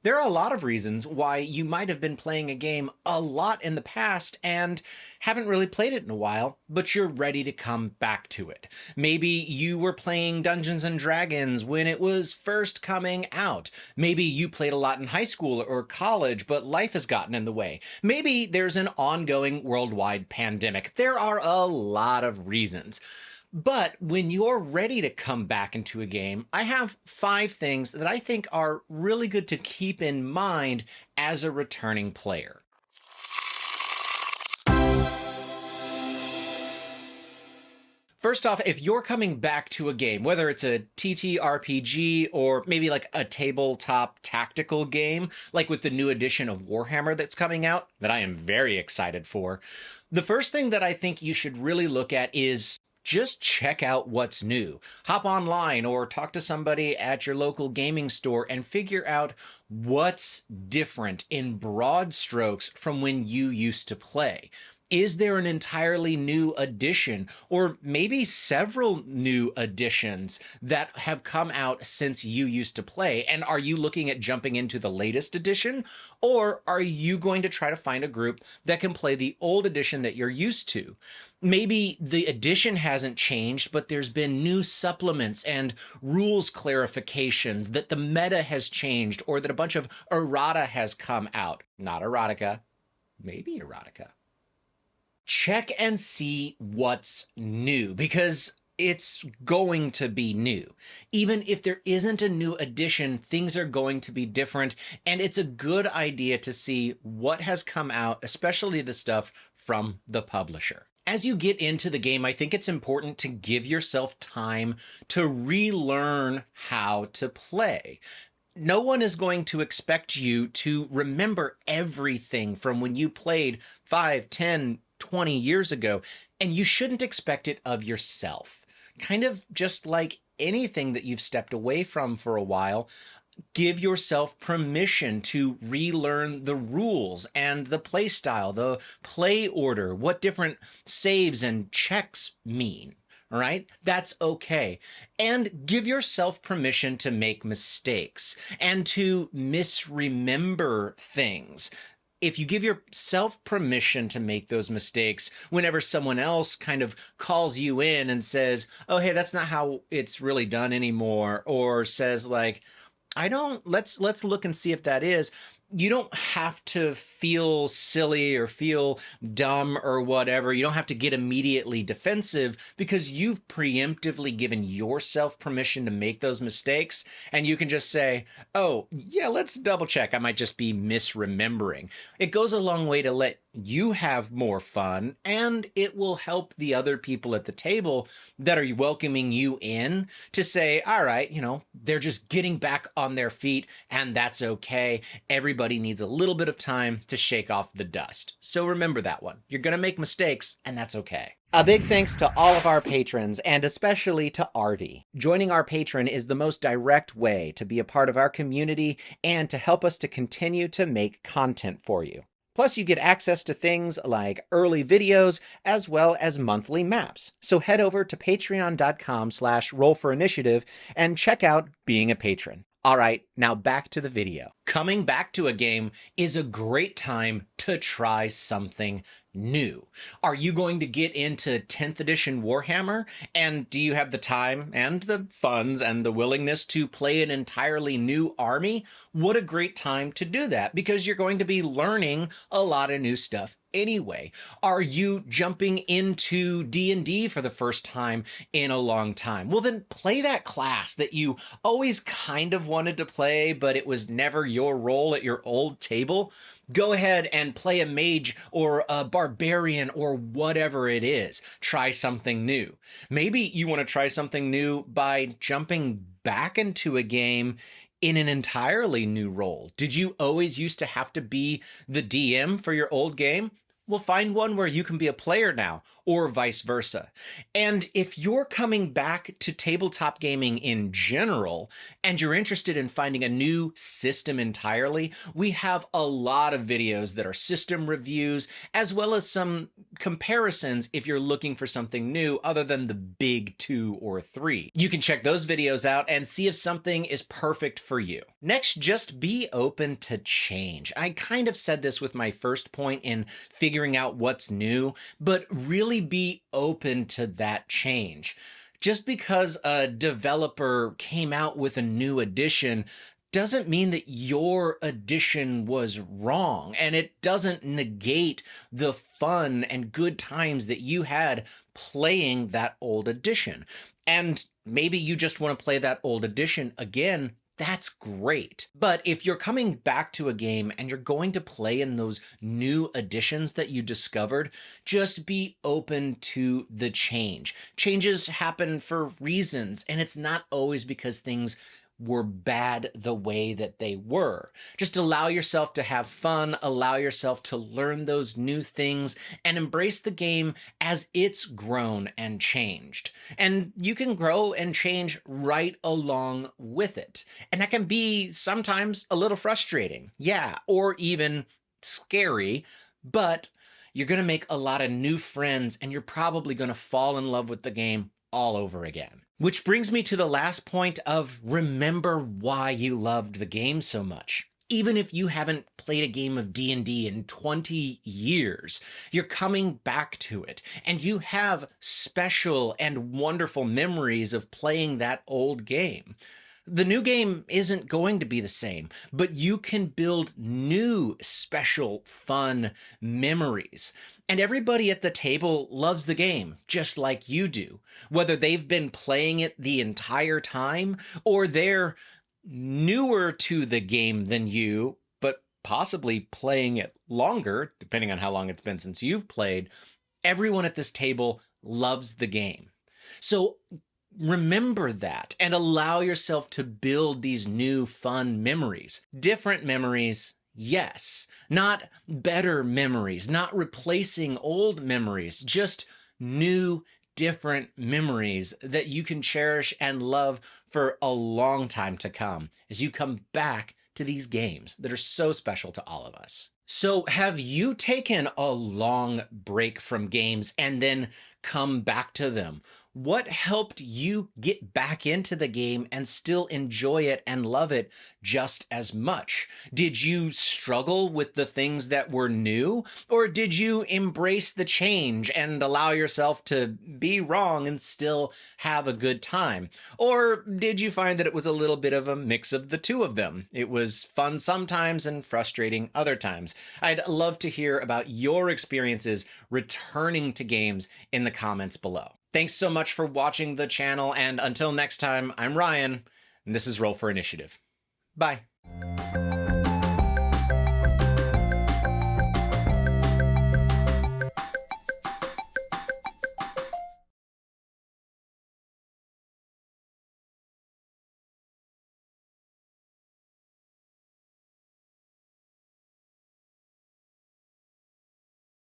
There are a lot of reasons why you might have been playing a game a lot in the past and haven't really played it in a while, but you're ready to come back to it. Maybe you were playing Dungeons and Dragons when it was first coming out. Maybe you played a lot in high school or college, but life has gotten in the way. Maybe there's an ongoing worldwide pandemic. There are a lot of reasons. But when you're ready to come back into a game, I have 5 things that I think are really good to keep in mind as a returning player. First off, if you're coming back to a game, whether it's a ttrpg or maybe like a tabletop tactical game, like with the new edition of Warhammer that's coming out, that I am very excited for, the first thing that I think you should really look at is just check out what's new. Hop online or talk to somebody at your local gaming store and figure out what's different in broad strokes from when you used to play. Is there an entirely new edition, or maybe several new editions that have come out since you used to play? And are you looking at jumping into the latest edition, or are you going to try to find a group that can play the old edition that you're used to? Maybe the edition hasn't changed, but there's been new supplements and rules clarifications, that the meta has changed, or that a bunch of errata has come out. Not erotica, maybe erotica. Check and see what's new, because it's going to be new. Even if there isn't a new edition, things are going to be different, and it's a good idea to see what has come out, especially the stuff from the publisher. As you get into the game, I think it's important to give yourself time to relearn how to play. No one is going to expect you to remember everything from when you played 5, 10, 20 years ago, and you shouldn't expect it of yourself. Kind of just like anything that you've stepped away from for a while, give yourself permission to relearn the rules and the play style, the play order, what different saves and checks mean. All right, that's okay. And give yourself permission to make mistakes and to misremember things. If you give yourself permission to make those mistakes, whenever someone else kind of calls you in and says, oh, hey, that's not how it's really done anymore, or says like, let's look and see if that is, you don't have to feel silly or feel dumb or whatever. You don't have to get immediately defensive, because you've preemptively given yourself permission to make those mistakes. And you can just say, oh, yeah, let's double check. I might just be misremembering. It goes a long way to let you have more fun, and it will help the other people at the table that are welcoming you in to say, all right, they're just getting back on their feet, and that's okay. Everybody needs a little bit of time to shake off the dust. So remember that one. You're going to make mistakes, and that's okay. A big thanks to all of our patrons, and especially to Arvi. Joining our patron is the most direct way to be a part of our community and to help us to continue to make content for you. Plus, you get access to things like early videos as well as monthly maps. So head over to patreon.com/rollforinitiative and check out being a patron. All right, now back to the video. Coming back to a game is a great time to try something new. Are you going to get into 10th edition Warhammer? And do you have the time and the funds and the willingness to play an entirely new army? What a great time to do that, because you're going to be learning a lot of new stuff anyway. Are you jumping into D&D for the first time in a long time? Well, then play that class that you always kind of wanted to play, but it was never your role at your old table. Go ahead and play a mage or a barbarian or whatever it is. Try something new. Maybe you want to try something new by jumping back into a game in an entirely new role. Did you always used to have to be the DM for your old game? Well, find one where you can be a player now, or vice versa. And if you're coming back to tabletop gaming in general, and you're interested in finding a new system entirely, we have a lot of videos that are system reviews, as well as some comparisons if you're looking for something new other than the big 2 or 3. You can check those videos out and see if something is perfect for you. Next, just be open to change. I kind of said this with my first point in figuring out what's new, but really be open to that change. Just because a developer came out with a new edition doesn't mean that your edition was wrong, and it doesn't negate the fun and good times that you had playing that old edition. And maybe you just want to play that old edition again. That's great. But if you're coming back to a game and you're going to play in those new additions that you discovered, just be open to the change. Changes happen for reasons, and it's not always because things were bad the way that they were. Just allow yourself to have fun, allow yourself to learn those new things, and embrace the game as it's grown and changed. And you can grow and change right along with it. And that can be sometimes a little frustrating, yeah, or even scary, but you're going to make a lot of new friends, and you're probably going to fall in love with the game all over again. Which brings me to the last point of remember why you loved the game so much. Even if you haven't played a game of D&D in 20 years, you're coming back to it, and you have special and wonderful memories of playing that old game. The new game isn't going to be the same, but you can build new, special, fun memories. And everybody at the table loves the game, just like you do. Whether they've been playing it the entire time, or they're newer to the game than you, but possibly playing it longer, depending on how long it's been since you've played, everyone at this table loves the game. So remember that and allow yourself to build these new fun memories. Different memories, yes. Not better memories, not replacing old memories, just new, different memories that you can cherish and love for a long time to come as you come back to these games that are so special to all of us. So have you taken a long break from games and then come back to them? What helped you get back into the game and still enjoy it and love it just as much? Did you struggle with the things that were new, or did you embrace the change and allow yourself to be wrong and still have a good time? Or did you find that it was a little bit of a mix of the two of them? It was fun sometimes and frustrating other times. I'd love to hear about your experiences returning to games in the comments below. Thanks so much for watching the channel, and until next time, I'm Ryan, and this is Roll for Initiative. Bye.